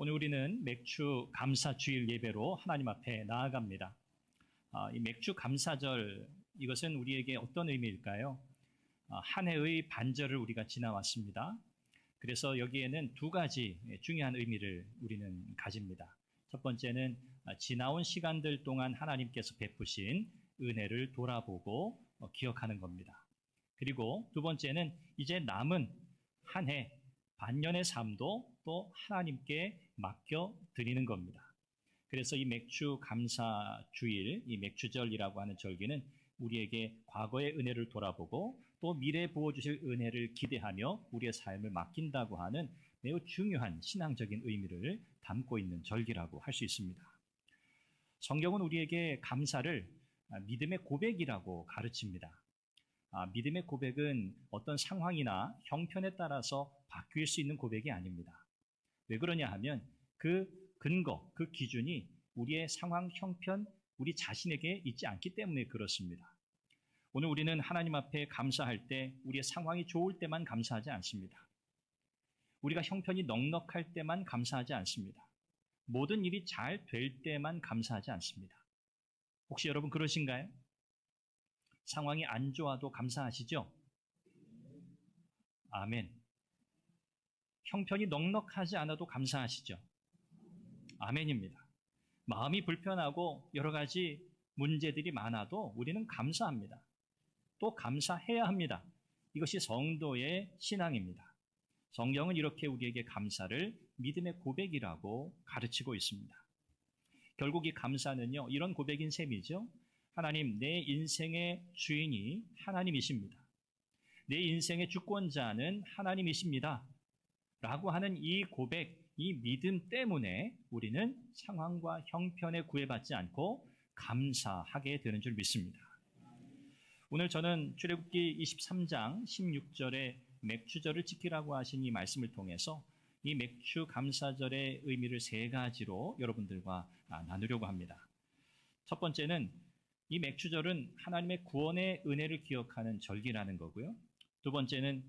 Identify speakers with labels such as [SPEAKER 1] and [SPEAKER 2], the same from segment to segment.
[SPEAKER 1] 오늘 우리는 맥주 감사 주일 예배로 하나님 앞에 나아갑니다. 이 맥주 감사절, 이것은 우리에게 어떤 의미일까요? 한 해의 반절을 우리가 지나왔습니다. 그래서 여기에는 두 가지 중요한 의미를 우리는 가집니다. 첫 번째는 지나온 시간들 동안 하나님께서 베푸신 은혜를 돌아보고 기억하는 겁니다. 그리고 두 번째는 이제 남은 한 해, 반년의 삶도 또 하나님께 맡겨드리는 겁니다. 그래서 이 맥주 감사 주일, 이 맥주절이라고 하는 절기는 우리에게 과거의 은혜를 돌아보고 또 미래에 부어주실 은혜를 기대하며 우리의 삶을 맡긴다고 하는 매우 중요한 신앙적인 의미를 담고 있는 절기라고 할 수 있습니다. 성경은 우리에게 감사를 믿음의 고백이라고 가르칩니다. 믿음의 고백은 어떤 상황이나 형편에 따라서 바뀔 수 있는 고백이 아닙니다. 왜 그러냐 하면 그 근거, 그 기준이 우리의 상황, 형편, 우리 자신에게 있지 않기 때문에 그렇습니다. 오늘 우리는 하나님 앞에 감사할 때 우리의 상황이 좋을 때만 감사하지 않습니다. 우리가 형편이 넉넉할 때만 감사하지 않습니다. 모든 일이 잘 될 때만 감사하지 않습니다. 혹시 여러분 그러신가요? 상황이 안 좋아도 감사하시죠? 아멘. 형편이 넉넉하지 않아도 감사하시죠? 아멘입니다. 마음이 불편하고 여러 가지 문제들이 많아도 우리는 감사합니다. 또 감사해야 합니다. 이것이 성도의 신앙입니다. 성경은 이렇게 우리에게 감사를 믿음의 고백이라고 가르치고 있습니다. 결국 이 감사는요, 이런 고백인 셈이죠. 하나님, 내 인생의 주인이 하나님이십니다. 내 인생의 주권자는 하나님이십니다. 라고 하는 이 고백, 이 믿음 때문에 우리는 상황과 형편에 구애받지 않고 감사하게 되는 줄 믿습니다. 오늘 저는 출애굽기 23장 16절에 맥주절을 지키라고 하신 이 말씀을 통해서 이 맥주 감사절의 의미를 세 가지로 여러분들과 나누려고 합니다. 첫 번째는 이 맥주절은 하나님의 구원의 은혜를 기억하는 절기라는 거고요. 두 번째는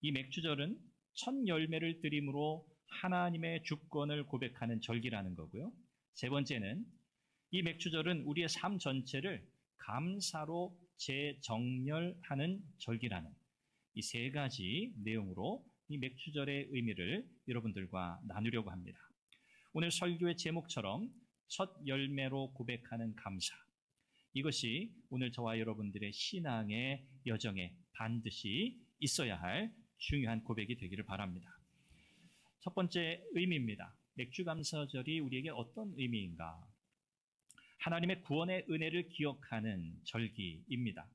[SPEAKER 1] 이 맥주절은 첫 열매를 드림으로 하나님의 주권을 고백하는 절기라는 거고요. 세 번째는 이 맥주절은 우리의 삶 전체를 감사로 재정렬하는 절기라는 이 세 가지 내용으로 이 맥주절의 의미를 여러분들과 나누려고 합니다. 오늘 설교의 제목처럼 첫 열매로 고백하는 감사. 이것이 오늘 저와 여러분들의 신앙의 여정에 반드시 있어야 할 중요한 고백이 되기를 바랍니다. 첫 번째 의미입니다. 맥주감사절이 우리에게 어떤 의미인가? 하나님의 구원의 은혜를 기억하는 절기입니다.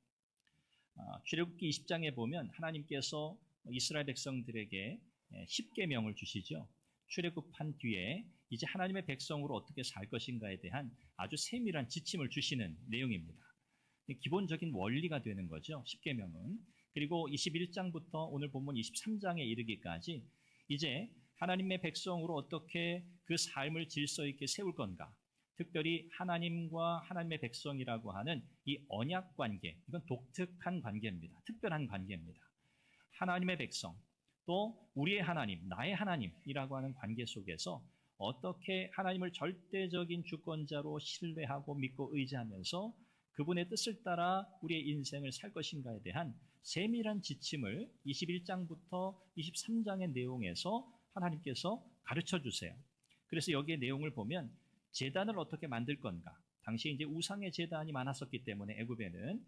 [SPEAKER 1] 출애굽기 20장에 보면 하나님께서 이스라엘 백성들에게 10계명을 주시죠. 출애굽한 뒤에 이제 하나님의 백성으로 어떻게 살 것인가에 대한 아주 세밀한 지침을 주시는 내용입니다. 기본적인 원리가 되는 거죠. 10계명은. 그리고 21장부터 오늘 본문 23장에 이르기까지 이제 하나님의 백성으로 어떻게 그 삶을 질서 있게 세울 건가. 특별히 하나님과 하나님의 백성이라고 하는 이 언약 관계, 이건 독특한 관계입니다. 특별한 관계입니다. 하나님의 백성, 또 우리의 하나님, 나의 하나님이라고 하는 관계 속에서 어떻게 하나님을 절대적인 주권자로 신뢰하고 믿고 의지하면서 그분의 뜻을 따라 우리의 인생을 살 것인가에 대한 세밀한 지침을 21장부터 23장의 내용에서 하나님께서 가르쳐 주세요. 그래서 여기에 내용을 보면 제단을 어떻게 만들 건가? 당시에 이제 우상의 제단이 많았었기 때문에 애굽에는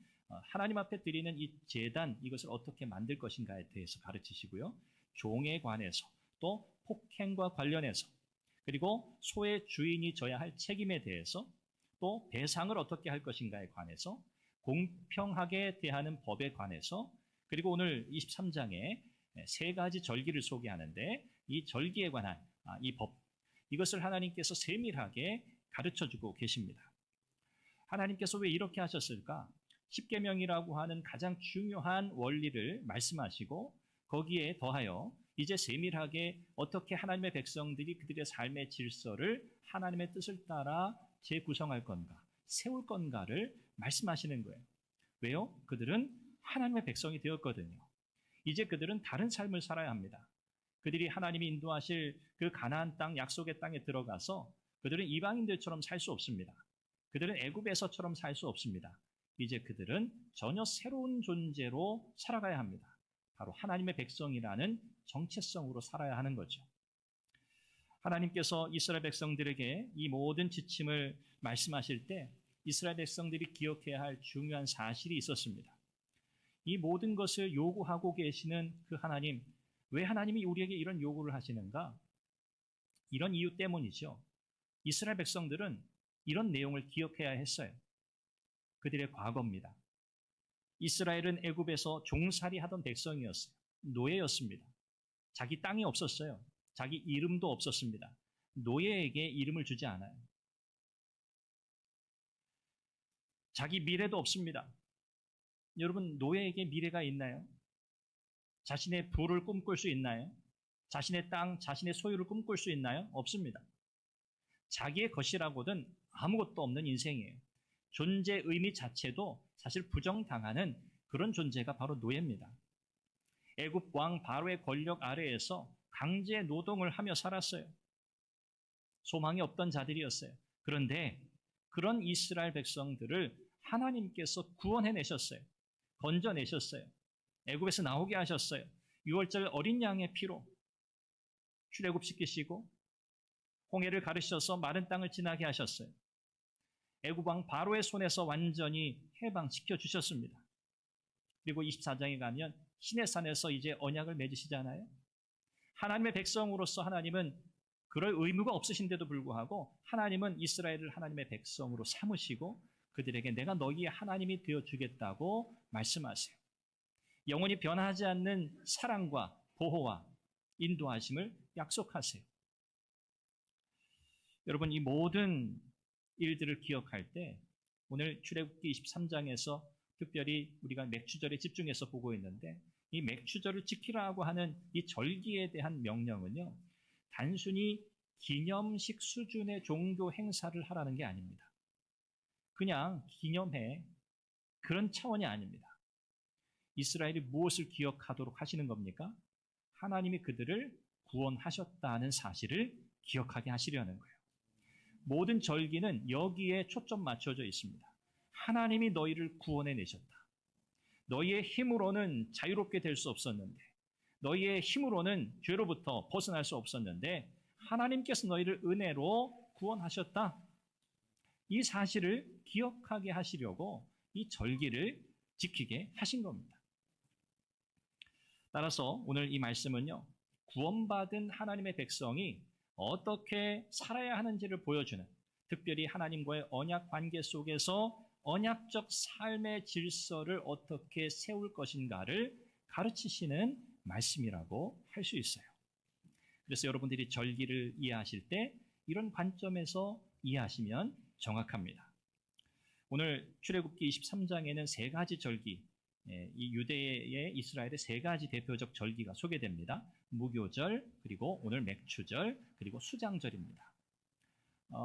[SPEAKER 1] 하나님 앞에 드리는 이 제단, 이것을 어떻게 만들 것인가에 대해서 가르치시고요. 종에 관해서, 또 폭행과 관련해서, 그리고 소의 주인이 져야 할 책임에 대해서, 또 배상을 어떻게 할 것인가에 관해서, 공평하게 대하는 법에 관해서, 그리고 오늘 23장에 세 가지 절기를 소개하는데 이 절기에 관한 이 법, 이것을 하나님께서 세밀하게 가르쳐주고 계십니다. 하나님께서 왜 이렇게 하셨을까? 10계명이라고 하는 가장 중요한 원리를 말씀하시고 거기에 더하여 이제 세밀하게 어떻게 하나님의 백성들이 그들의 삶의 질서를 하나님의 뜻을 따라 재구성할 건가, 세울 건가를 말씀하시는 거예요. 왜요? 그들은 하나님의 백성이 되었거든요. 이제 그들은 다른 삶을 살아야 합니다. 그들이 하나님이 인도하실 그 가나안 땅, 약속의 땅에 들어가서 그들은 이방인들처럼 살 수 없습니다. 그들은 애굽에서처럼 살 수 없습니다. 이제 그들은 전혀 새로운 존재로 살아가야 합니다. 바로 하나님의 백성이라는 정체성으로 살아야 하는 거죠. 하나님께서 이스라엘 백성들에게 이 모든 지침을 말씀하실 때 이스라엘 백성들이 기억해야 할 중요한 사실이 있었습니다. 이 모든 것을 요구하고 계시는 그 하나님, 왜 하나님이 우리에게 이런 요구를 하시는가? 이런 이유 때문이죠. 이스라엘 백성들은 이런 내용을 기억해야 했어요. 그들의 과거입니다. 이스라엘은 애굽에서 종살이 하던 백성이었어요. 노예였습니다. 자기 땅이 없었어요. 자기 이름도 없었습니다. 노예에게 이름을 주지 않아요. 자기 미래도 없습니다. 여러분, 노예에게 미래가 있나요? 자신의 부를 꿈꿀 수 있나요? 자신의 땅, 자신의 소유를 꿈꿀 수 있나요? 없습니다. 자기의 것이라고는 아무것도 없는 인생이에요. 존재 의미 자체도 사실 부정당하는 그런 존재가 바로 노예입니다. 애굽 왕 바로의 권력 아래에서 강제 노동을 하며 살았어요. 소망이 없던 자들이었어요. 그런데 그런 이스라엘 백성들을 하나님께서 구원해내셨어요. 건져내셨어요. 애굽에서 나오게 하셨어요. 6월절 어린 양의 피로 출애굽시키시고 홍해를 가르셔서 마른 땅을 지나게 하셨어요. 애굽 왕 바로의 손에서 완전히 해방시켜 주셨습니다. 그리고 24장에 가면 시내산에서 이제 언약을 맺으시잖아요. 하나님의 백성으로서 하나님은 그럴 의무가 없으신데도 불구하고 하나님은 이스라엘을 하나님의 백성으로 삼으시고 그들에게 내가 너희의 하나님이 되어주겠다고 말씀하세요. 영원히 변하지 않는 사랑과 보호와 인도하심을 약속하세요. 여러분, 이 모든 일들을 기억할 때 오늘 출애굽기 23장에서 특별히 우리가 맥추절에 집중해서 보고 있는데 이 맥추절을 지키라고 하는 이 절기에 대한 명령은요, 단순히 기념식 수준의 종교 행사를 하라는 게 아닙니다. 그냥 기념해, 그런 차원이 아닙니다. 이스라엘이 무엇을 기억하도록 하시는 겁니까? 하나님이 그들을 구원하셨다는 사실을 기억하게 하시려는 거예요. 모든 절기는 여기에 초점 맞춰져 있습니다. 하나님이 너희를 구원해 내셨다. 너희의 힘으로는 자유롭게 될 수 없었는데, 너희의 힘으로는 죄로부터 벗어날 수 없었는데 하나님께서 너희를 은혜로 구원하셨다. 이 사실을 기억하게 하시려고 이 절기를 지키게 하신 겁니다. 따라서 오늘 이 말씀은요, 구원받은 하나님의 백성이 어떻게 살아야 하는지를 보여주는, 특별히 하나님과의 언약 관계 속에서 언약적 삶의 질서를 어떻게 세울 것인가를 가르치시는 말씀이라고 할 수 있어요. 그래서 여러분들이 절기를 이해하실 때 이런 관점에서 이해하시면 정확합니다. 오늘 출애굽기 23장에는 세 가지 절기, 이 유대의 이스라엘의 세 가지 대표적 절기가 소개됩니다. 무교절, 그리고 오늘 맥추절, 그리고 수장절입니다.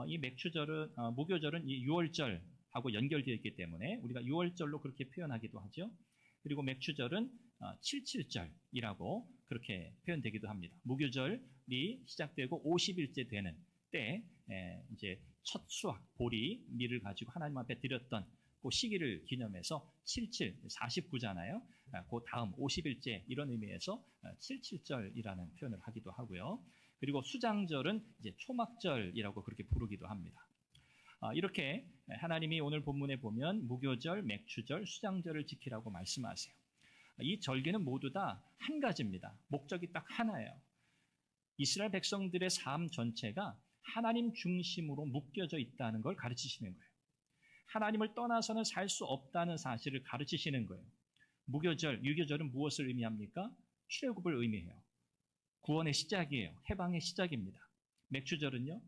[SPEAKER 1] 이 맥추절은, 무교절은 이 6월절하고 연결되어 있기 때문에 우리가 6월절로 그렇게 표현하기도 하죠. 그리고 맥추절은 77절이라고 그렇게 표현되기도 합니다. 무교절이 시작되고 50일째 되는 때 이제 첫 수확, 보리, 밀을 가지고 하나님 앞에 드렸던 그 시기를 기념해서 77, 49잖아요. 그 다음 50일째 이런 의미에서 77절이라는 표현을 하기도 하고요. 그리고 수장절은 이제 초막절이라고 그렇게 부르기도 합니다. 이렇게 하나님이 오늘 본문에 보면 무교절, 맥추절, 수장절을 지키라고 말씀하세요. 이 절기는 모두 다 한 가지입니다. 목적이 딱 하나예요. 이스라엘 백성들의 삶 전체가 하나님 중심으로 묶여져 있다는 걸 가르치시는 거예요. 하나님을 떠나서는 살 수 없다는 사실을 가르치시는 거예요. 무교절, 유교절은 무엇을 의미합니까? 출애굽을 의미해요. 구원의 시작이에요. 해방의 시작입니다. 맥추절은요,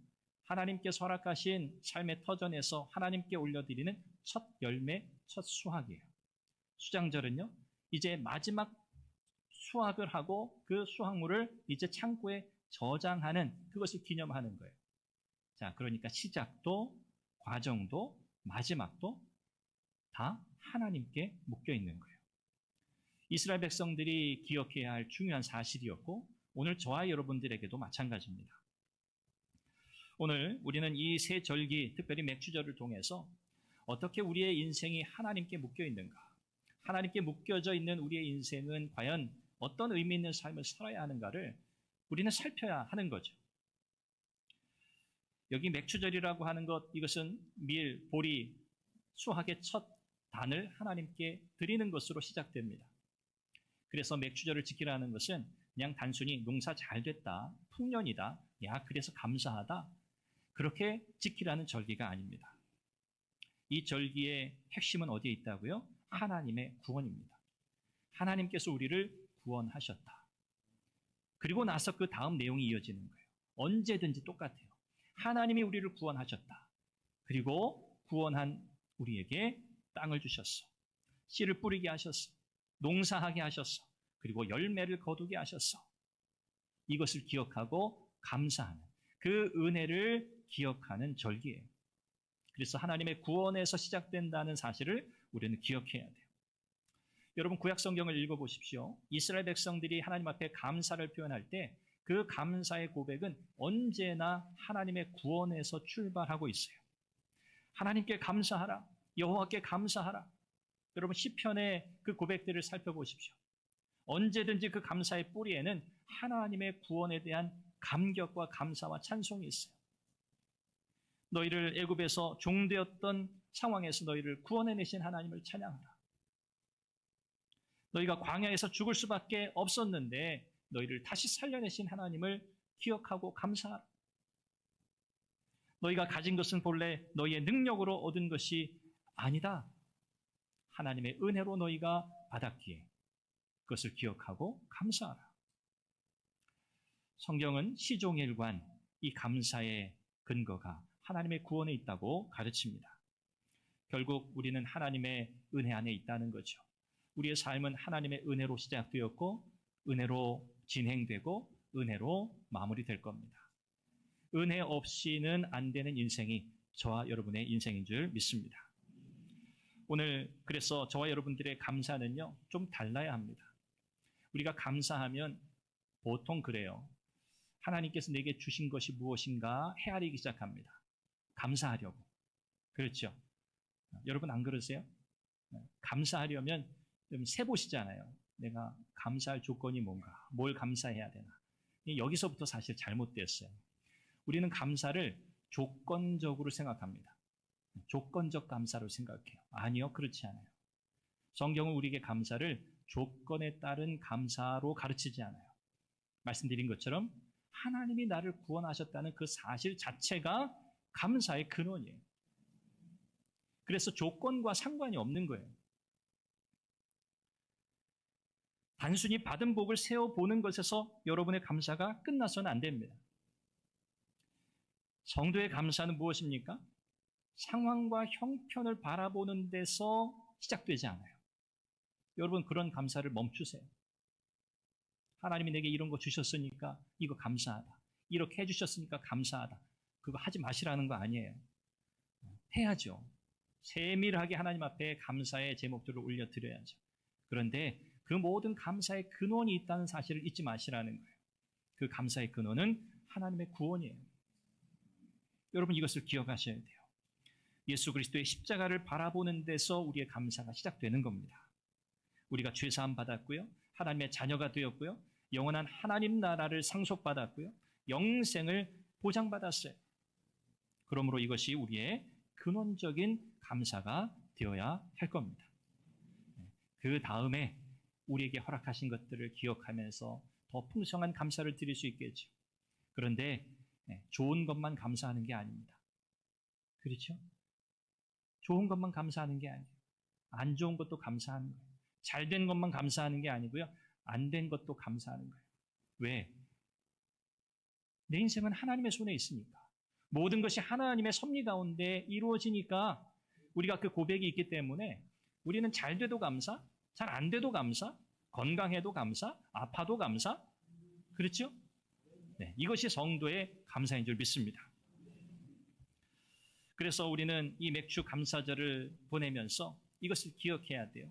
[SPEAKER 1] 하나님께서 허락하신 삶의 터전에서 하나님께 올려드리는 첫 열매, 첫 수확이에요. 수장절은요, 이제 마지막 수확을 하고 그 수확물을 이제 창고에 저장하는, 그것을 기념하는 거예요. 자, 그러니까 시작도 과정도 마지막도 다 하나님께 묶여 있는 거예요. 이스라엘 백성들이 기억해야 할 중요한 사실이었고, 오늘 저와 여러분들에게도 마찬가지입니다. 오늘 우리는 이 세 절기, 특별히 맥주절을 통해서 어떻게 우리의 인생이 하나님께 묶여 있는가, 하나님께 묶여져 있는 우리의 인생은 과연 어떤 의미 있는 삶을 살아야 하는가를 우리는 살펴야 하는 거죠. 여기 맥주절이라고 하는 것, 이것은 밀, 보리, 수확의 첫 단을 하나님께 드리는 것으로 시작됩니다. 그래서 맥주절을 지키라는 것은 그냥 단순히 농사 잘 됐다, 풍년이다, 야 그래서 감사하다, 그렇게 지키라는 절기가 아닙니다. 이 절기의 핵심은 어디에 있다고요? 하나님의 구원입니다. 하나님께서 우리를 구원하셨다. 그리고 나서 그 다음 내용이 이어지는 거예요. 언제든지 똑같아요. 하나님이 우리를 구원하셨다. 그리고 구원한 우리에게 땅을 주셨어. 씨를 뿌리게 하셨어. 농사하게 하셨어. 그리고 열매를 거두게 하셨어. 이것을 기억하고 감사하는, 그 은혜를 기억하는 절기예요. 그래서 하나님의 구원에서 시작된다는 사실을 우리는 기억해야 돼요. 여러분, 구약 성경을 읽어보십시오. 이스라엘 백성들이 하나님 앞에 감사를 표현할 때 그 감사의 고백은 언제나 하나님의 구원에서 출발하고 있어요. 하나님께 감사하라. 여호와께 감사하라. 여러분, 시편의 그 고백들을 살펴보십시오. 언제든지 그 감사의 뿌리에는 하나님의 구원에 대한 감격과 감사와 찬송이 있어요. 너희를 애굽에서 종되었던 상황에서 너희를 구원해내신 하나님을 찬양하라. 너희가 광야에서 죽을 수밖에 없었는데 너희를 다시 살려내신 하나님을 기억하고 감사하라. 너희가 가진 것은 본래 너희의 능력으로 얻은 것이 아니다. 하나님의 은혜로 너희가 받았기에 그것을 기억하고 감사하라. 성경은 시종일관 이 감사의 근거가 하나님의 구원에 있다고 가르칩니다. 결국 우리는 하나님의 은혜 안에 있다는 거죠. 우리의 삶은 하나님의 은혜로 시작되었고 은혜로 진행되고 은혜로 마무리될 겁니다. 은혜 없이는 안 되는 인생이 저와 여러분의 인생인 줄 믿습니다. 오늘 그래서 저와 여러분들의 감사는요, 좀 달라야 합니다. 우리가 감사하면 보통 그래요. 하나님께서 내게 주신 것이 무엇인가 헤아리기 시작합니다. 감사하려고. 그렇죠? 여러분 안 그러세요? 감사하려면 좀 세보시잖아요. 내가 감사할 조건이 뭔가, 뭘 감사해야 되나. 여기서부터 사실 잘못됐어요. 우리는 감사를 조건적으로 생각합니다. 조건적 감사로 생각해요. 아니요, 그렇지 않아요. 성경은 우리에게 감사를 조건에 따른 감사로 가르치지 않아요. 말씀드린 것처럼 하나님이 나를 구원하셨다는 그 사실 자체가 감사의 근원이에요. 그래서 조건과 상관이 없는 거예요. 단순히 받은 복을 세어보는 것에서 여러분의 감사가 끝나서는 안 됩니다. 성도의 감사는 무엇입니까? 상황과 형편을 바라보는 데서 시작되지 않아요. 여러분, 그런 감사를 멈추세요. 하나님이 내게 이런 거 주셨으니까 이거 감사하다. 이렇게 해주셨으니까 감사하다. 그거 하지 마시라는 거 아니에요. 해야죠. 세밀하게 하나님 앞에 감사의 제목들을 올려드려야죠. 그런데 그 모든 감사의 근원이 있다는 사실을 잊지 마시라는 거예요. 그 감사의 근원은 하나님의 구원이에요. 여러분, 이것을 기억하셔야 돼요. 예수 그리스도의 십자가를 바라보는 데서 우리의 감사가 시작되는 겁니다. 우리가 죄사함 받았고요. 하나님의 자녀가 되었고요. 영원한 하나님 나라를 상속받았고요. 영생을 보장받았어요. 그러므로 이것이 우리의 근원적인 감사가 되어야 할 겁니다. 그 다음에 우리에게 허락하신 것들을 기억하면서 더 풍성한 감사를 드릴 수 있겠죠. 그런데 좋은 것만 감사하는 게 아닙니다. 그렇죠? 좋은 것만 감사하는 게 아니에요. 안 좋은 것도 감사하는 거예요. 잘 된 것만 감사하는 게 아니고요. 안 된 것도 감사하는 거예요. 왜? 내 인생은 하나님의 손에 있으니까. 모든 것이 하나님의 섭리 가운데 이루어지니까 우리가 그 고백이 있기 때문에 우리는 잘 돼도 감사, 잘 안 돼도 감사, 건강해도 감사, 아파도 감사. 그렇죠? 네, 이것이 성도의 감사인 줄 믿습니다. 그래서 우리는 이 맥주 감사절을 보내면서 이것을 기억해야 돼요.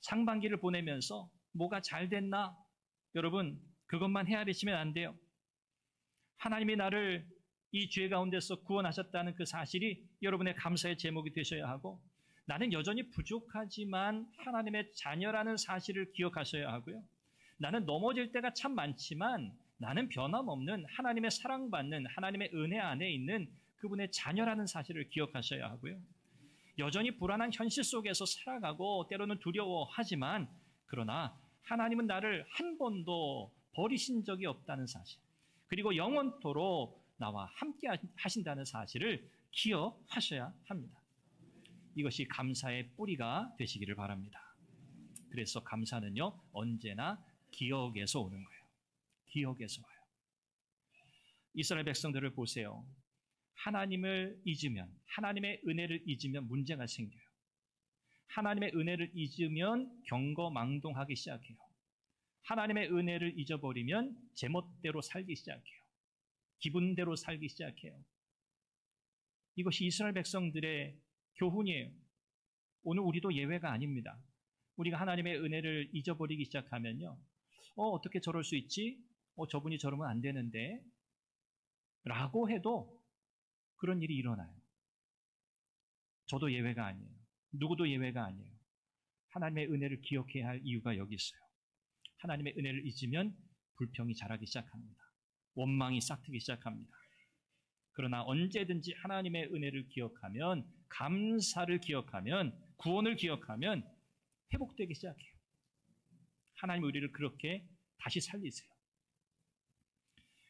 [SPEAKER 1] 상반기를 보내면서 뭐가 잘 됐나? 여러분, 그것만 헤아리시면 안 돼요. 하나님이 나를 이 죄 가운데서 구원하셨다는 그 사실이 여러분의 감사의 제목이 되셔야 하고, 나는 여전히 부족하지만 하나님의 자녀라는 사실을 기억하셔야 하고요. 나는 넘어질 때가 참 많지만 나는 변함없는 하나님의 사랑받는 하나님의 은혜 안에 있는 그분의 자녀라는 사실을 기억하셔야 하고요. 여전히 불안한 현실 속에서 살아가고 때로는 두려워하지만, 그러나 하나님은 나를 한 번도 버리신 적이 없다는 사실, 그리고 영원토록 나와 함께 하신다는 사실을 기억하셔야 합니다. 이것이 감사의 뿌리가 되시기를 바랍니다. 그래서 감사는요, 언제나 기억에서 오는 거예요. 기억에서 와요. 이스라엘 백성들을 보세요. 하나님을 잊으면, 하나님의 은혜를 잊으면 문제가 생겨요. 하나님의 은혜를 잊으면 경거망동하기 시작해요. 하나님의 은혜를 잊어버리면 제멋대로 살기 시작해요. 기분대로 살기 시작해요. 이것이 이스라엘 백성들의 교훈이에요. 오늘 우리도 예외가 아닙니다. 우리가 하나님의 은혜를 잊어버리기 시작하면요, 어떻게 저럴 수 있지? 저분이 저러면 안 되는데 라고 해도 그런 일이 일어나요. 저도 예외가 아니에요. 누구도 예외가 아니에요. 하나님의 은혜를 기억해야 할 이유가 여기 있어요. 하나님의 은혜를 잊으면 불평이 자라기 시작합니다. 원망이 싹트기 시작합니다. 그러나 언제든지 하나님의 은혜를 기억하면, 감사를 기억하면, 구원을 기억하면 회복되기 시작해요. 하나님 우리를 그렇게 다시 살리세요.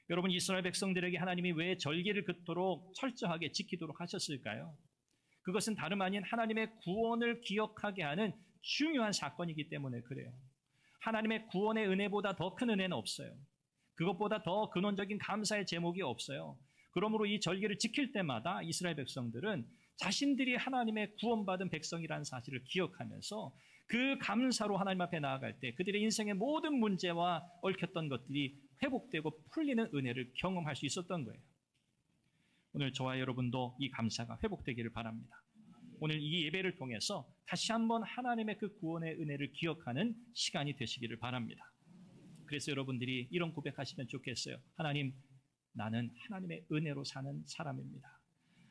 [SPEAKER 1] 여러분, 이스라엘 백성들에게 하나님이 왜 절기를 그토록 철저하게 지키도록 하셨을까요? 그것은 다름 아닌 하나님의 구원을 기억하게 하는 중요한 사건이기 때문에 그래요. 하나님의 구원의 은혜보다 더 큰 은혜는 없어요. 그것보다 더 근원적인 감사의 제목이 없어요. 그러므로 이 절기를 지킬 때마다 이스라엘 백성들은 자신들이 하나님의 구원받은 백성이라는 사실을 기억하면서 그 감사로 하나님 앞에 나아갈 때 그들의 인생의 모든 문제와 얽혔던 것들이 회복되고 풀리는 은혜를 경험할 수 있었던 거예요. 오늘 저와 여러분도 이 감사가 회복되기를 바랍니다. 오늘 이 예배를 통해서 다시 한번 하나님의 그 구원의 은혜를 기억하는 시간이 되시기를 바랍니다. 그래서 여러분들이 이런 고백하시면 좋겠어요. 하나님, 나는 하나님의 은혜로 사는 사람입니다.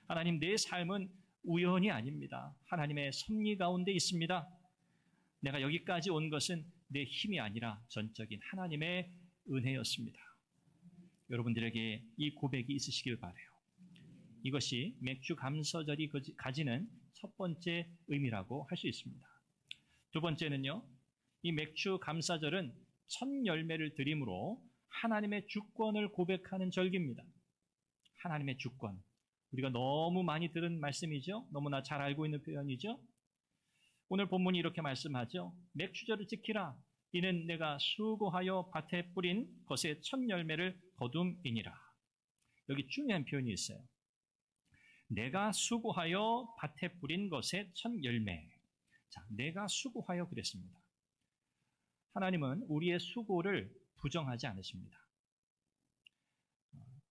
[SPEAKER 1] 하나님, 내 삶은 우연이 아닙니다. 하나님의 섭리 가운데 있습니다. 내가 여기까지 온 것은 내 힘이 아니라 전적인 하나님의 은혜였습니다. 여러분들에게 이 고백이 있으시길 바라요. 이것이 맥주 감사절이 가지는 첫 번째 의미라고 할 수 있습니다. 두 번째는요, 이 맥주 감사절은 첫 열매를 드림으로 하나님의 주권을 고백하는 절기입니다. 하나님의 주권. 우리가 너무 많이 들은 말씀이죠. 너무나 잘 알고 있는 표현이죠. 오늘 본문이 이렇게 말씀하죠. 맥주절을 지키라. 이는 내가 수고하여 밭에 뿌린 것의 첫 열매를 거둠이니라. 여기 중요한 표현이 있어요. 내가 수고하여 밭에 뿌린 것의 첫 열매. 자, 내가 수고하여 그랬습니다. 하나님은 우리의 수고를 부정하지 않으십니다.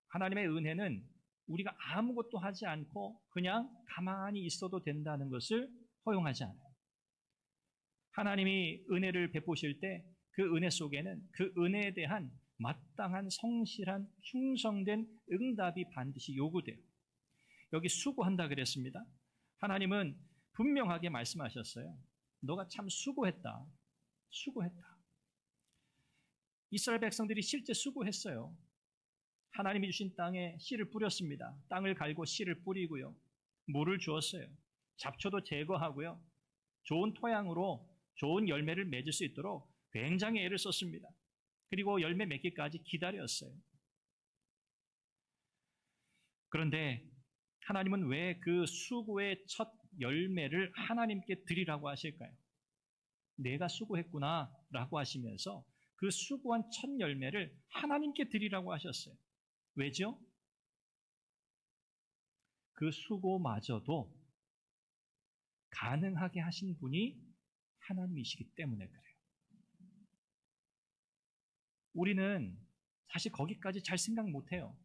[SPEAKER 1] 하나님의 은혜는 우리가 아무것도 하지 않고 그냥 가만히 있어도 된다는 것을 허용하지 않아요. 하나님이 은혜를 베푸실 때 그 은혜 속에는 그 은혜에 대한 마땅한 성실한 충성된 응답이 반드시 요구돼요. 여기 수고한다 그랬습니다. 하나님은 분명하게 말씀하셨어요. 너가 참 수고했다. 수고했다. 이스라엘 백성들이 실제 수고했어요. 하나님이 주신 땅에 씨를 뿌렸습니다. 땅을 갈고 씨를 뿌리고요. 물을 주었어요. 잡초도 제거하고요. 좋은 토양으로 좋은 열매를 맺을 수 있도록 굉장히 애를 썼습니다. 그리고 열매 맺기까지 기다렸어요. 그런데 하나님은 왜 그 수고의 첫 열매를 하나님께 드리라고 하실까요? 내가 수고했구나 라고 하시면서 그 수고한 첫 열매를 하나님께 드리라고 하셨어요. 왜죠? 그 수고마저도 가능하게 하신 분이 하나님이시기 때문에 그래요. 우리는 사실 거기까지 잘 생각 못해요.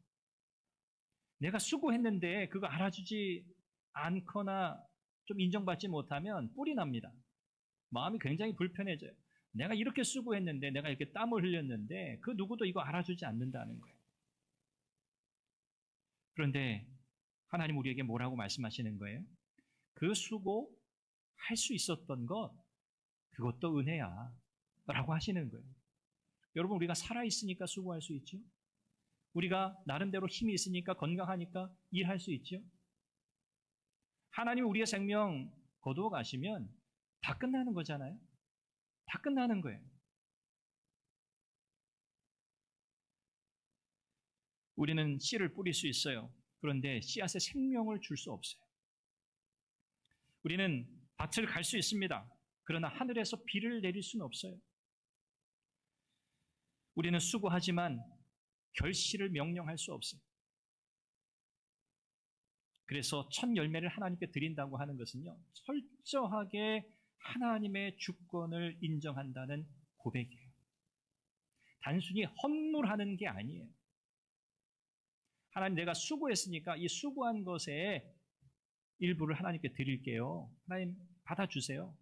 [SPEAKER 1] 내가 수고했는데 그거 알아주지 않거나 좀 인정받지 못하면 뿔이 납니다. 마음이 굉장히 불편해져요. 내가 이렇게 수고했는데, 내가 이렇게 땀을 흘렸는데 그 누구도 이거 알아주지 않는다는 거예요. 그런데 하나님 우리에게 뭐라고 말씀하시는 거예요? 그 수고 할 수 있었던 것, 그것도 은혜야 라고 하시는 거예요. 여러분, 우리가 살아있으니까 수고할 수 있죠. 우리가 나름대로 힘이 있으니까, 건강하니까 일할 수 있죠. 하나님이 우리의 생명 거두어 가시면 다 끝나는 거잖아요. 다 끝나는 거예요. 우리는 씨를 뿌릴 수 있어요. 그런데 씨앗에 생명을 줄 수 없어요. 우리는 밭을 갈 수 있습니다. 그러나 하늘에서 비를 내릴 수는 없어요. 우리는 수고하지만 결실을 명령할 수 없어요. 그래서 첫 열매를 하나님께 드린다고 하는 것은요, 철저하게 하나님의 주권을 인정한다는 고백이에요. 단순히 헌물하는 게 아니에요. 하나님, 내가 수고했으니까 이 수고한 것에 일부를 하나님께 드릴게요. 하나님 받아주세요.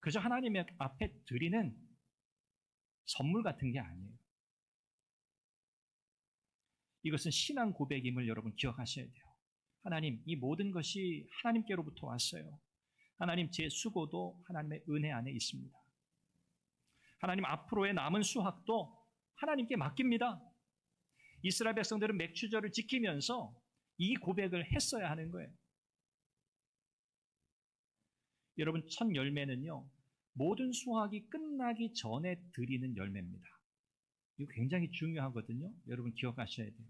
[SPEAKER 1] 그저 하나님의 앞에 드리는 선물 같은 게 아니에요. 이것은 신앙 고백임을 여러분 기억하셔야 돼요. 하나님, 이 모든 것이 하나님께로부터 왔어요. 하나님, 제 수고도 하나님의 은혜 안에 있습니다. 하나님, 앞으로의 남은 수확도 하나님께 맡깁니다. 이스라엘 백성들은 맥추절을 지키면서 이 고백을 했어야 하는 거예요. 여러분, 첫 열매는요, 모든 수확이 끝나기 전에 드리는 열매입니다. 이거 굉장히 중요하거든요. 여러분 기억하셔야 돼요.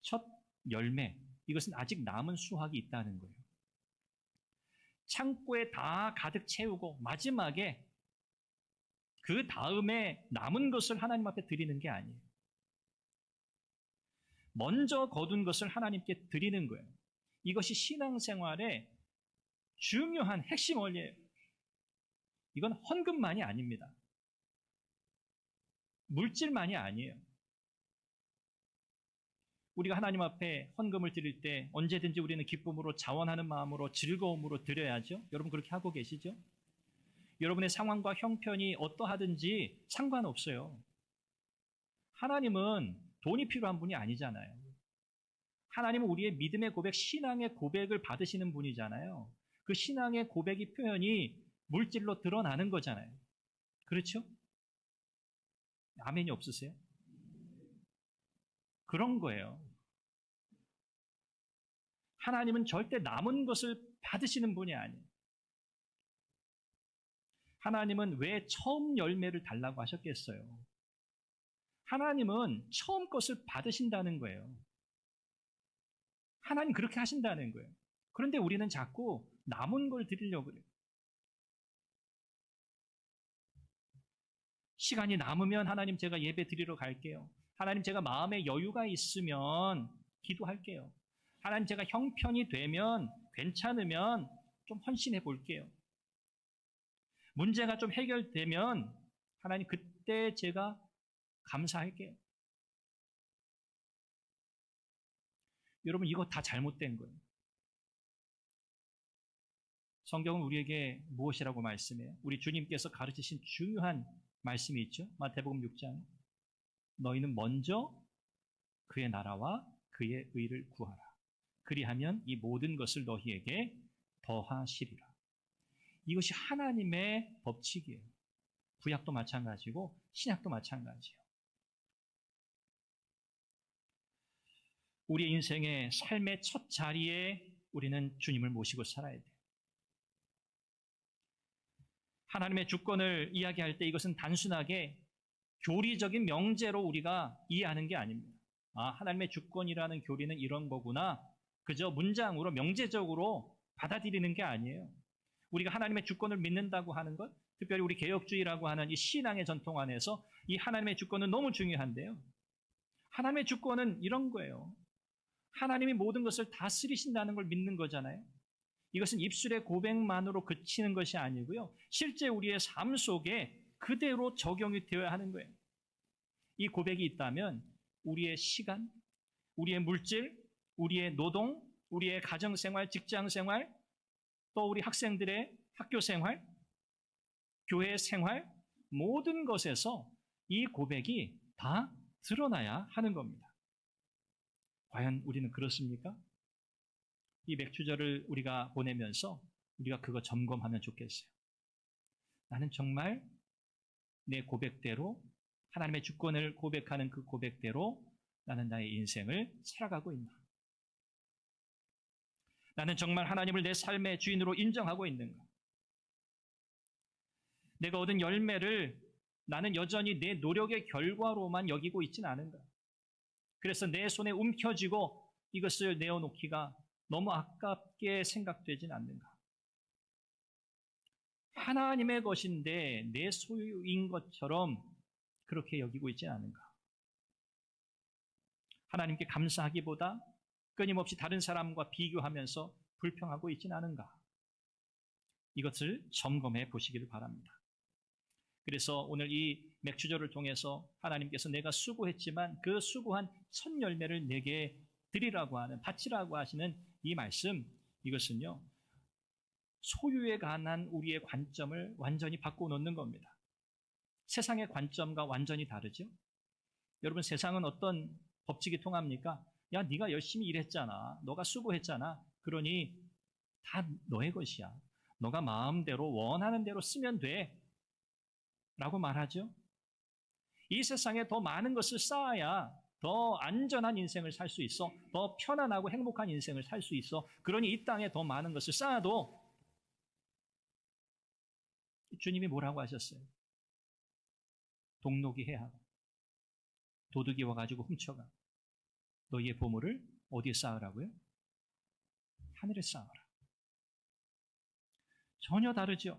[SPEAKER 1] 첫 열매, 이것은 아직 남은 수확이 있다는 거예요. 창고에 다 가득 채우고 마지막에 그 다음에 남은 것을 하나님 앞에 드리는 게 아니에요. 먼저 거둔 것을 하나님께 드리는 거예요. 이것이 신앙생활의 중요한 핵심 원리예요. 이건 헌금만이 아닙니다. 물질만이 아니에요. 우리가 하나님 앞에 헌금을 드릴 때 언제든지 우리는 기쁨으로, 자원하는 마음으로, 즐거움으로 드려야죠. 여러분 그렇게 하고 계시죠? 여러분의 상황과 형편이 어떠하든지 상관없어요. 하나님은 돈이 필요한 분이 아니잖아요. 하나님은 우리의 믿음의 고백, 신앙의 고백을 받으시는 분이잖아요. 그 신앙의 고백이 표현이 물질로 드러나는 거잖아요. 그렇죠? 아멘이 없으세요? 그런 거예요. 하나님은 절대 남은 것을 받으시는 분이 아니에요. 하나님은 왜 처음 열매를 달라고 하셨겠어요? 하나님은 처음 것을 받으신다는 거예요. 하나님 그렇게 하신다는 거예요. 그런데 우리는 자꾸 남은 걸 드리려고 그래요. 시간이 남으면 하나님 제가 예배 드리러 갈게요. 하나님 제가 마음에 여유가 있으면 기도할게요. 하나님 제가 형편이 되면, 괜찮으면 좀 헌신해 볼게요. 문제가 좀 해결되면 하나님 그때 제가 감사할게요. 여러분 이거 다 잘못된 거예요. 성경은 우리에게 무엇이라고 말씀해요? 우리 주님께서 가르치신 중요한 말씀이 있죠. 마태복음 6장. 너희는 먼저 그의 나라와 그의 의를 구하라. 그리하면 이 모든 것을 너희에게 더하시리라. 이것이 하나님의 법칙이에요. 구약도 마찬가지고 신약도 마찬가지예요. 우리의 인생의 삶의 첫 자리에 우리는 주님을 모시고 살아야 돼요. 하나님의 주권을 이야기할 때 이것은 단순하게 교리적인 명제로 우리가 이해하는 게 아닙니다. 아, 하나님의 주권이라는 교리는 이런 거구나. 그저 문장으로 명제적으로 받아들이는 게 아니에요. 우리가 하나님의 주권을 믿는다고 하는 것, 특별히 우리 개혁주의라고 하는 이 신앙의 전통 안에서 이 하나님의 주권은 너무 중요한데요. 하나님의 주권은 이런 거예요. 하나님이 모든 것을 다스리신다는 걸 믿는 거잖아요. 이것은 입술의 고백만으로 그치는 것이 아니고요. 실제 우리의 삶 속에 그대로 적용이 되어야 하는 거예요. 이 고백이 있다면 우리의 시간, 우리의 물질, 우리의 노동, 우리의 가정생활, 직장생활, 또 우리 학생들의 학교생활, 교회 생활, 모든 것에서 이 고백이 다 드러나야 하는 겁니다. 과연 우리는 그렇습니까? 이 맥주절을 우리가 보내면서 우리가 그거 점검하면 좋겠어요. 나는 정말 내 고백대로, 하나님의 주권을 고백하는 그 고백대로 나는 나의 인생을 살아가고 있나? 나는 정말 하나님을 내 삶의 주인으로 인정하고 있는가? 내가 얻은 열매를 나는 여전히 내 노력의 결과로만 여기고 있지는 않은가? 그래서 내 손에 움켜쥐고 이것을 내어놓기가 너무 아깝게 생각되진 않는가? 하나님의 것인데 내 소유인 것처럼 그렇게 여기고 있지 않은가? 하나님께 감사하기보다 끊임없이 다른 사람과 비교하면서 불평하고 있지는 않은가? 이것을 점검해 보시기를 바랍니다. 그래서 오늘 이 맥주절을 통해서 하나님께서 내가 수고했지만 그 수고한 첫 열매를 내게 드리라고 하는, 바치라고 하시는 이 말씀, 이것은요, 소유에 관한 우리의 관점을 완전히 바꿔놓는 겁니다. 세상의 관점과 완전히 다르죠? 여러분, 세상은 어떤 법칙이 통합니까? 야, 네가 열심히 일했잖아. 너가 수고했잖아. 그러니 다 너의 것이야. 너가 마음대로 원하는 대로 쓰면 돼. 라고 말하죠. 이 세상에 더 많은 것을 쌓아야 더 안전한 인생을 살 수 있어. 더 편안하고 행복한 인생을 살 수 있어. 그러니 이 땅에 더 많은 것을 쌓아도 주님이 뭐라고 하셨어요? 동록이 해하고 도둑이 와가지고 훔쳐가. 너희의 보물을 어디에 쌓으라고요? 하늘에 쌓아라. 전혀 다르죠.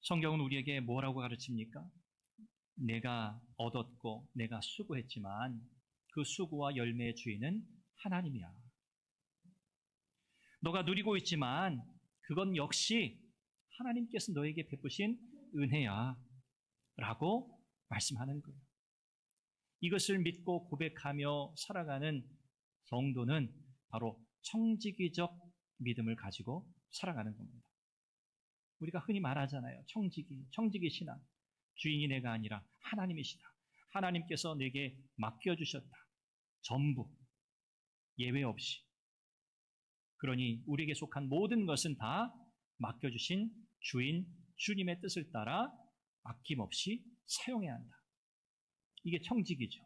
[SPEAKER 1] 성경은 우리에게 뭐라고 가르칩니까? 내가 얻었고 내가 수고했지만 그 수고와 열매의 주인은 하나님이야. 너가 누리고 있지만 그건 역시 하나님께서 너에게 베푸신 은혜야 라고 말씀하는 거예요. 이것을 믿고 고백하며 살아가는 성도는 바로 청지기적 믿음을 가지고 살아가는 겁니다. 우리가 흔히 말하잖아요. 청지기 신앙. 주인이 내가 아니라 하나님이시다. 하나님께서 내게 맡겨주셨다. 전부, 예외 없이. 그러니 우리에게 속한 모든 것은 다 맡겨주신 주인, 주님의 뜻을 따라 아낌없이 사용해야 한다. 이게 청지기죠.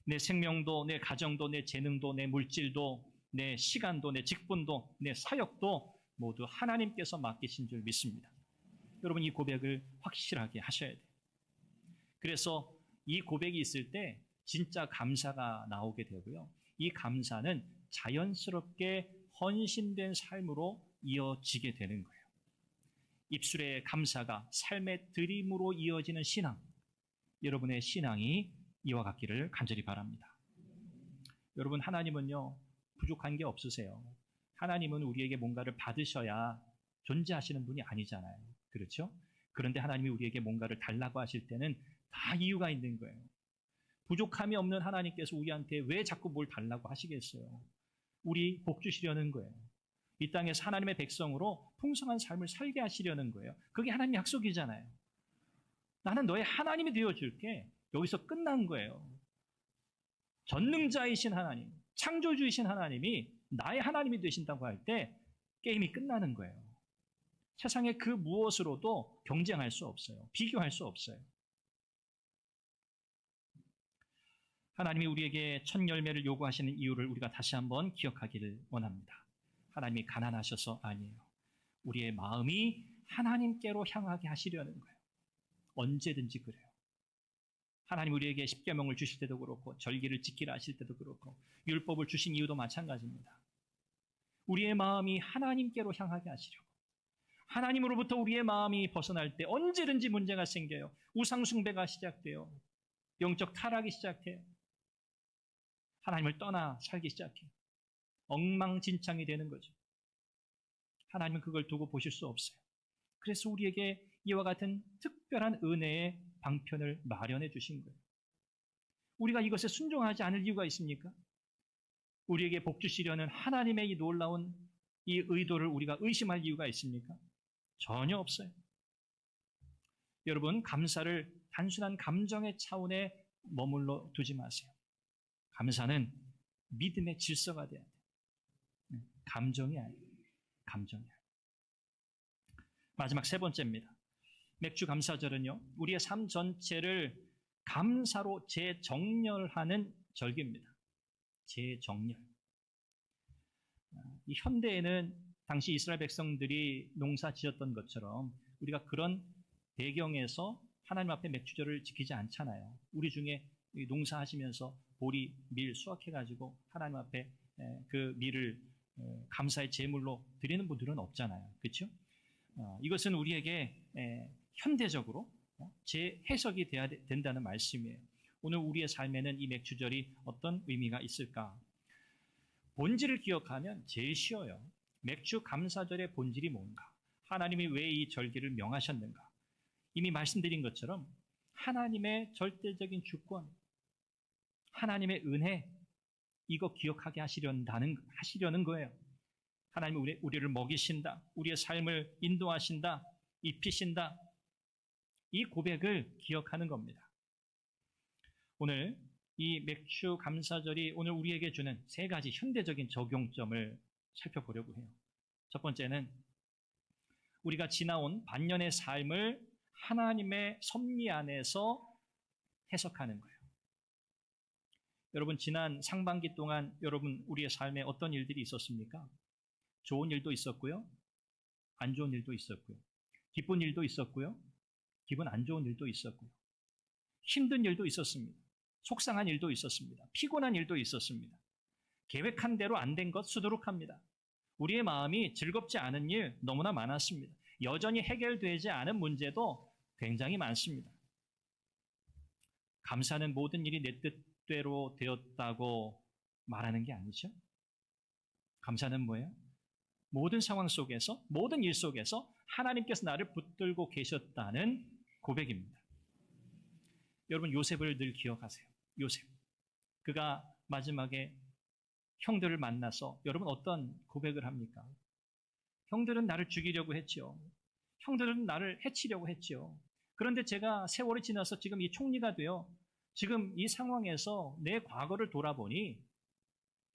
[SPEAKER 1] 내 생명도, 내 가정도, 내 재능도, 내 물질도, 내 시간도, 내 직분도, 내 사역도 모두 하나님께서 맡기신 줄 믿습니다. 여러분, 이 고백을 확실하게 하셔야 돼요. 그래서 이 고백이 있을 때 진짜 감사가 나오게 되고요. 이 감사는 자연스럽게 헌신된 삶으로 이어지게 되는 거예요. 입술의 감사가 삶의 드림으로 이어지는 신앙, 여러분의 신앙이 이와 같기를 간절히 바랍니다. 여러분, 하나님은요, 부족한 게 없으세요. 하나님은 우리에게 뭔가를 받으셔야 존재하시는 분이 아니잖아요. 그렇죠? 그런데 하나님이 우리에게 뭔가를 달라고 하실 때는 다 이유가 있는 거예요. 부족함이 없는 하나님께서 우리한테 왜 자꾸 뭘 달라고 하시겠어요? 우리 복 주시려는 거예요. 이 땅에서 하나님의 백성으로 풍성한 삶을 살게 하시려는 거예요. 그게 하나님의 약속이잖아요. 나는 너의 하나님이 되어줄게. 여기서 끝난 거예요. 전능자이신 하나님, 창조주이신 하나님이 나의 하나님이 되신다고 할 때 게임이 끝나는 거예요. 세상에 그 무엇으로도 경쟁할 수 없어요. 비교할 수 없어요. 하나님이 우리에게 첫 열매를 요구하시는 이유를 우리가 다시 한번 기억하기를 원합니다. 하나님이 가난하셔서 아니에요. 우리의 마음이 하나님께로 향하게 하시려는 거예요. 언제든지 그래요. 하나님 우리에게 십계명을 주실 때도 그렇고 절기를 지키라 하실 때도 그렇고 율법을 주신 이유도 마찬가지입니다. 우리의 마음이 하나님께로 향하게 하시려고. 하나님으로부터 우리의 마음이 벗어날 때 언제든지 문제가 생겨요. 우상숭배가 시작돼요. 영적 타락이 시작해요. 하나님을 떠나 살기 시작해요. 엉망진창이 되는 거죠. 하나님은 그걸 두고 보실 수 없어요. 그래서 우리에게 이와 같은 특별한 은혜의 방편을 마련해 주신 거예요. 우리가 이것에 순종하지 않을 이유가 있습니까? 우리에게 복 주시려는 하나님의 이 놀라운 이 의도를 우리가 의심할 이유가 있습니까? 전혀 없어요. 여러분, 감사를 단순한 감정의 차원에 머물러 두지 마세요. 감사는 믿음의 질서가 돼야 돼요. 감정이 아니에요. 감정이 아니에요. 마지막 세 번째입니다. 맥주 감사절은요, 우리의 삶 전체를 감사로 재정렬하는 절기입니다. 재정렬. 이 현대에는 당시 이스라엘 백성들이 농사 지었던 것처럼 우리가 그런 배경에서 하나님 앞에 맥주절을 지키지 않잖아요. 우리 중에 농사하시면서 보리, 밀 수확해가지고 하나님 앞에 그 밀을 감사의 제물로 드리는 분들은 없잖아요. 그렇죠? 이것은 우리에게 현대적으로 재해석이 돼야 된다는 말씀이에요. 오늘 우리의 삶에는 이 맥주절이 어떤 의미가 있을까? 본질을 기억하면 제일 쉬워요. 맥주 감사절의 본질이 뭔가? 하나님이 왜 이 절기를 명하셨는가? 이미 말씀드린 것처럼 하나님의 절대적인 주권, 하나님의 은혜, 이거 기억하게 하시려는 거예요. 하나님이 우리를 먹이신다, 우리의 삶을 인도하신다, 입히신다, 이 고백을 기억하는 겁니다. 오늘 이 맥주 감사절이 오늘 우리에게 주는 세 가지 현대적인 적용점을 살펴보려고 해요. 첫 번째는 우리가 지나온 반년의 삶을 하나님의 섭리 안에서 해석하는 거예요. 여러분, 지난 상반기 동안 여러분 우리의 삶에 어떤 일들이 있었습니까? 좋은 일도 있었고요, 안 좋은 일도 있었고요, 기쁜 일도 있었고요, 기분 안 좋은 일도 있었고요, 힘든 일도 있었습니다. 속상한 일도 있었습니다. 피곤한 일도 있었습니다. 계획한 대로 안 된 것 수두룩합니다. 우리의 마음이 즐겁지 않은 일 너무나 많았습니다. 여전히 해결되지 않은 문제도 굉장히 많습니다. 감사는 모든 일이 내 뜻대로 되었다고 말하는 게 아니죠. 감사는 뭐예요? 모든 상황 속에서, 모든 일 속에서 하나님께서 나를 붙들고 계셨다는 고백입니다. 여러분, 요셉을 늘 기억하세요. 요셉. 그가 마지막에 형들을 만나서 여러분 어떤 고백을 합니까? 형들은 나를 죽이려고 했죠. 형들은 나를 해치려고 했죠. 그런데 제가 세월이 지나서 지금 이 총리가 되어 지금 이 상황에서 내 과거를 돌아보니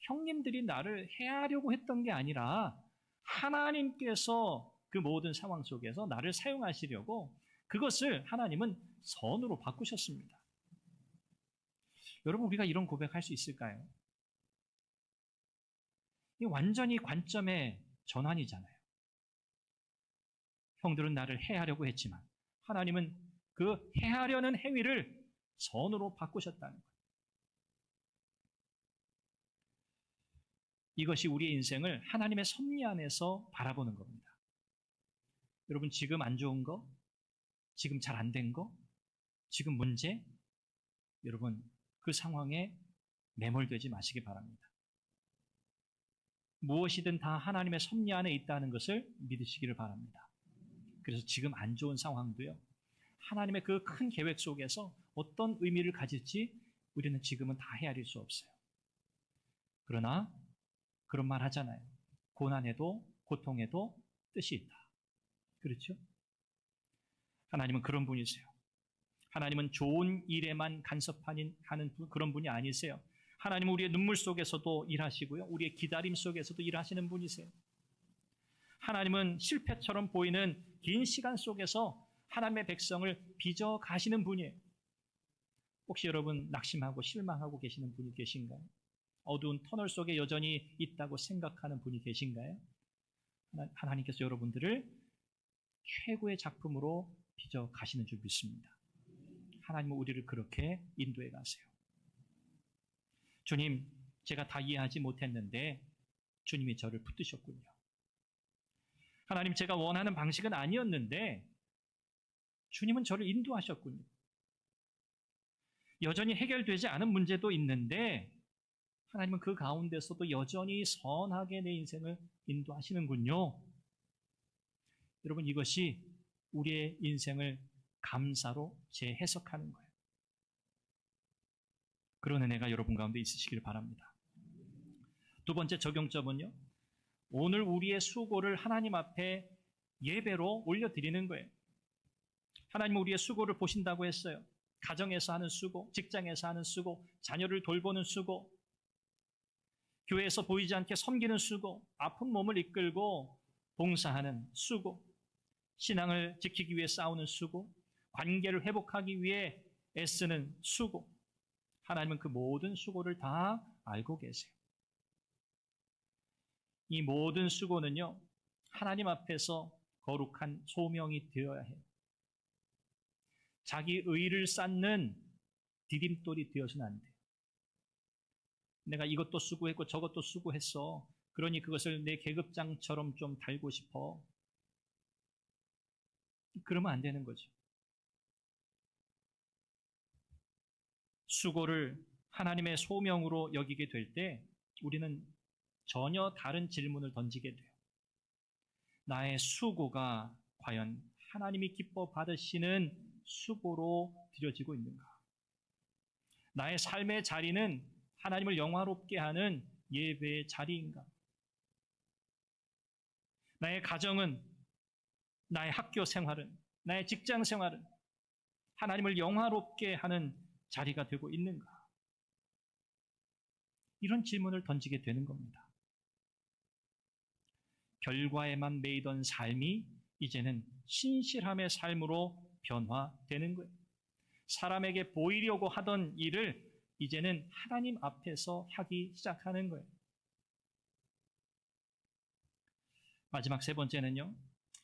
[SPEAKER 1] 형님들이 나를 해하려고 했던 게 아니라 하나님께서 그 모든 상황 속에서 나를 사용하시려고 그것을 하나님은 선으로 바꾸셨습니다. 여러분, 우리가 이런 고백할 수 있을까요? 이 완전히 관점의 전환이잖아요. 형들은 나를 해하려고 했지만 하나님은 그 해하려는 행위를 선으로 바꾸셨다는 거예요. 이것이 우리의 인생을 하나님의 섭리 안에서 바라보는 겁니다. 여러분, 지금 안 좋은 거, 지금 잘 안 된 거, 지금 문제, 여러분 그 상황에 매몰되지 마시기 바랍니다. 무엇이든 다 하나님의 섭리 안에 있다는 것을 믿으시기를 바랍니다. 그래서 지금 안 좋은 상황도요, 하나님의 그 큰 계획 속에서 어떤 의미를 가질지 우리는 지금은 다 헤아릴 수 없어요. 그러나 그런 말 하잖아요. 고난에도 고통에도 뜻이 있다. 그렇죠? 하나님은 그런 분이세요. 하나님은 좋은 일에만 간섭하는 그런 분이 아니세요. 하나님은 우리의 눈물 속에서도 일하시고요, 우리의 기다림 속에서도 일하시는 분이세요. 하나님은 실패처럼 보이는 긴 시간 속에서 하나님의 백성을 빚어 가시는 분이에요. 혹시 여러분 낙심하고 실망하고 계시는 분이 계신가요? 어두운 터널 속에 여전히 있다고 생각하는 분이 계신가요? 하나님께서 여러분들을 최고의 작품으로 빚어 가시는 줄 믿습니다. 하나님은 우리를 그렇게 인도해 가세요. 주님, 제가 다 이해하지 못했는데 주님이 저를 붙드셨군요. 하나님, 제가 원하는 방식은 아니었는데 주님은 저를 인도하셨군요. 여전히 해결되지 않은 문제도 있는데 하나님은 그 가운데서도 여전히 선하게 내 인생을 인도하시는군요. 여러분, 이것이 우리의 인생을 감사로 재해석하는 거예요. 그런 은혜가 여러분 가운데 있으시길 바랍니다. 두 번째 적용점은요, 오늘 우리의 수고를 하나님 앞에 예배로 올려드리는 거예요. 하나님은 우리의 수고를 보신다고 했어요. 가정에서 하는 수고, 직장에서 하는 수고, 자녀를 돌보는 수고, 교회에서 보이지 않게 섬기는 수고, 아픈 몸을 이끌고 봉사하는 수고, 신앙을 지키기 위해 싸우는 수고, 관계를 회복하기 위해 애쓰는 수고. 하나님은 그 모든 수고를 다 알고 계세요. 이 모든 수고는요, 하나님 앞에서 거룩한 소명이 되어야 해요. 자기 의를 쌓는 디딤돌이 되어서는 안 돼요. 내가 이것도 수고했고 저것도 수고했어. 그러니 그것을 내 계급장처럼 좀 달고 싶어. 그러면 안 되는 거죠. 수고를 하나님의 소명으로 여기게 될 때 우리는 전혀 다른 질문을 던지게 돼요. 나의 수고가 과연 하나님이 기뻐 받으시는 수고로 드려지고 있는가? 나의 삶의 자리는 하나님을 영화롭게 하는 예배의 자리인가? 나의 가정은, 나의 학교 생활은, 나의 직장 생활은 하나님을 영화롭게 하는 자리가 되고 있는가? 이런 질문을 던지게 되는 겁니다. 결과에만 매이던 삶이 이제는 신실함의 삶으로 변화되는 거예요. 사람에게 보이려고 하던 일을 이제는 하나님 앞에서 하기 시작하는 거예요. 마지막 세 번째는요,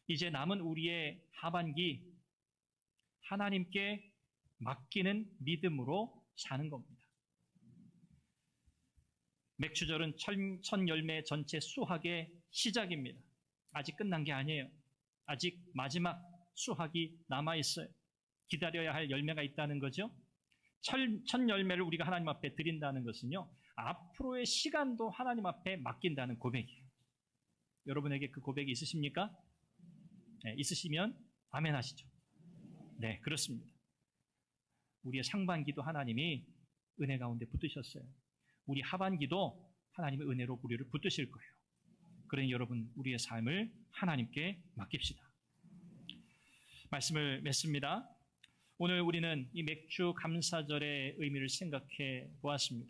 [SPEAKER 1] 이제 남은 우리의 하반기 하나님께 맡기는 믿음으로 사는 겁니다. 맥추절은 첫 열매 전체 수확의 시작입니다. 아직 끝난 게 아니에요. 아직 마지막 수확이 남아있어요. 기다려야 할 열매가 있다는 거죠. 첫 열매를 우리가 하나님 앞에 드린다는 것은요, 앞으로의 시간도 하나님 앞에 맡긴다는 고백이에요. 여러분에게 그 고백이 있으십니까? 네, 있으시면 아멘 하시죠. 네, 그렇습니다. 우리의 상반기도 하나님이 은혜 가운데 붙드셨어요. 우리 하반기도 하나님의 은혜로 우리를 붙드실 거예요. 그러니 여러분, 우리의 삶을 하나님께 맡깁시다. 말씀을 맺습니다. 오늘 우리는 이 맥주 감사절의 의미를 생각해 보았습니다.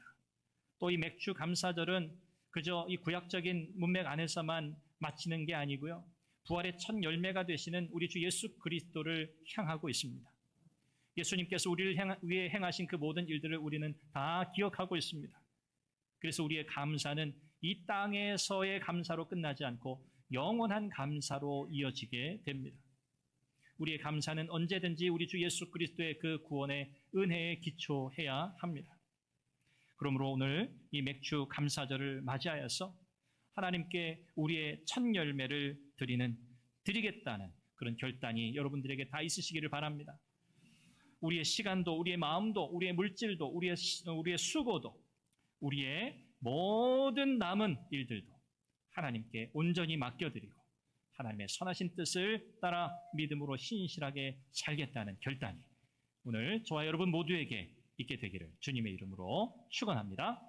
[SPEAKER 1] 또 이 맥주 감사절은 그저 이 구약적인 문맥 안에서만 마치는 게 아니고요, 부활의 첫 열매가 되시는 우리 주 예수 그리스도를 향하고 있습니다. 예수님께서 우리를 위해 행하신 그 모든 일들을 우리는 다 기억하고 있습니다. 그래서 우리의 감사는 이 땅에서의 감사로 끝나지 않고 영원한 감사로 이어지게 됩니다. 우리의 감사는 언제든지 우리 주 예수 그리스도의 그 구원의 은혜에 기초해야 합니다. 그러므로 오늘 이 맥주 감사절을 맞이하여서 하나님께 우리의 첫 열매를 드리겠다는 그런 결단이 여러분들에게 다 있으시기를 바랍니다. 우리의 시간도, 우리의 마음도, 우리의 물질도, 우리의 수고도, 우리의 모든 남은 일들도 하나님께 온전히 맡겨드리고 하나님의 선하신 뜻을 따라 믿음으로 신실하게 살겠다는 결단이 오늘 저와 여러분 모두에게 있게 되기를 주님의 이름으로 축원합니다.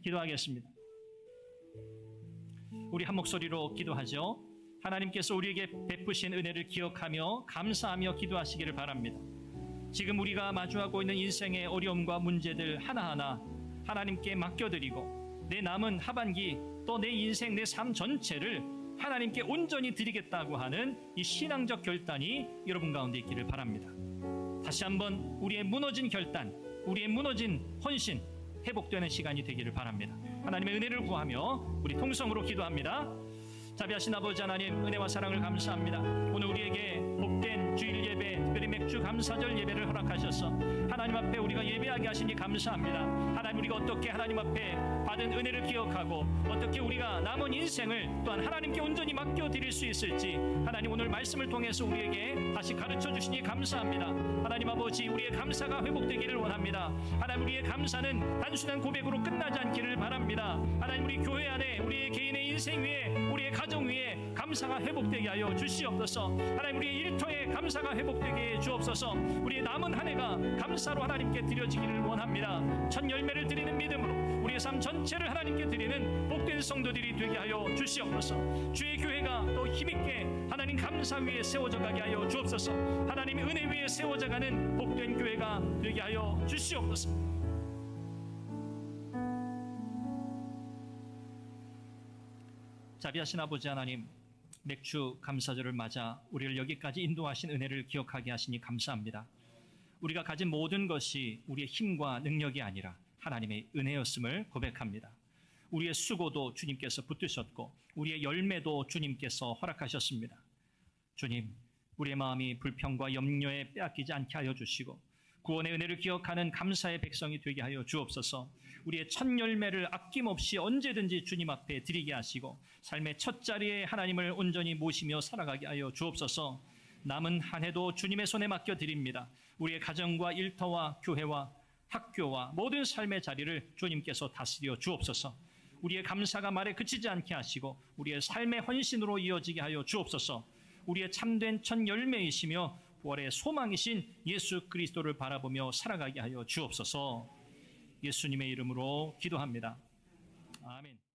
[SPEAKER 1] 기도하겠습니다. 우리 한 목소리로 기도하죠. 하나님께서 우리에게 베푸신 은혜를 기억하며 감사하며 기도하시기를 바랍니다. 지금 우리가 마주하고 있는 인생의 어려움과 문제들 하나하나 하나님께 맡겨드리고 내 남은 하반기 또 내 인생, 내 삶 전체를 하나님께 온전히 드리겠다고 하는 이 신앙적 결단이 여러분 가운데 있기를 바랍니다. 다시 한번 우리의 무너진 결단, 우리의 무너진 헌신 회복되는 시간이 되기를 바랍니다. 하나님의 은혜를 구하며 우리 통성으로 기도합니다. 자비하신 아버지 하나님, 은혜와 사랑을 감사합니다. 오늘 우리에게 복된 주일 예배, 특별히 맥주 감사절 예배를 허락하셔서 하나님 앞에 우리가 예배하게 하시니 감사합니다. 하나님, 우리가 어떻게 하나님 앞에 받은 은혜를 기억하고 어떻게 우리가 남은 인생을 또한 하나님께 온전히 맡겨드릴 수 있을지 하나님 오늘 말씀을 통해서 우리에게 다시 가르쳐 주시니 감사합니다. 하나님 아버지, 우리의 감사가 회복되기를 원합니다. 하나님, 우리의 감사는 단순한 고백으로 끝나지 않기를 바랍니다. 하나님, 우리 교회 안에 우리의 개인의 인생 위에 우리의 가정 위에 감사가 회복되게 하여 주시옵소서. 하나님, 우리의 일터에 감사가 회복되게 해 주옵소서. 주옵소서. 우리의 남은 한 해가 감사로 하나님께 드려지기를 원합니다. 첫 열매를 드리는 믿음으로 우리의 삶 전체를 하나님께 드리는 복된 성도들이 되게 하여 주시옵소서. 주의 교회가 또 힘있게 하나님 감사 위에 세워져 가게 하여 주옵소서. 하나님의 은혜 위에 세워져 가는 복된 교회가 되게 하여 주시옵소서. 자비하신 아버지 하나님, 맥주 감사절을 맞아 우리를 여기까지 인도하신 은혜를 기억하게 하시니 감사합니다. 우리가 가진 모든 것이 우리의 힘과 능력이 아니라 하나님의 은혜였음을 고백합니다. 우리의 수고도 주님께서 붙드셨고 우리의 열매도 주님께서 허락하셨습니다. 주님, 우리의 마음이 불평과 염려에 빼앗기지 않게 하여 주시고 구원의 은혜를 기억하는 감사의 백성이 되게 하여 주옵소서. 우리의 첫 열매를 아낌없이 언제든지 주님 앞에 드리게 하시고 삶의 첫 자리에 하나님을 온전히 모시며 살아가게 하여 주옵소서. 남은 한 해도 주님의 손에 맡겨드립니다. 우리의 가정과 일터와 교회와 학교와 모든 삶의 자리를 주님께서 다스려 주옵소서. 우리의 감사가 말에 그치지 않게 하시고 우리의 삶의 헌신으로 이어지게 하여 주옵소서. 우리의 참된 첫 열매이시며 부활의 소망이신 예수 그리스도를 바라보며 살아가게 하여 주옵소서. 예수님의 이름으로 기도합니다. 아멘.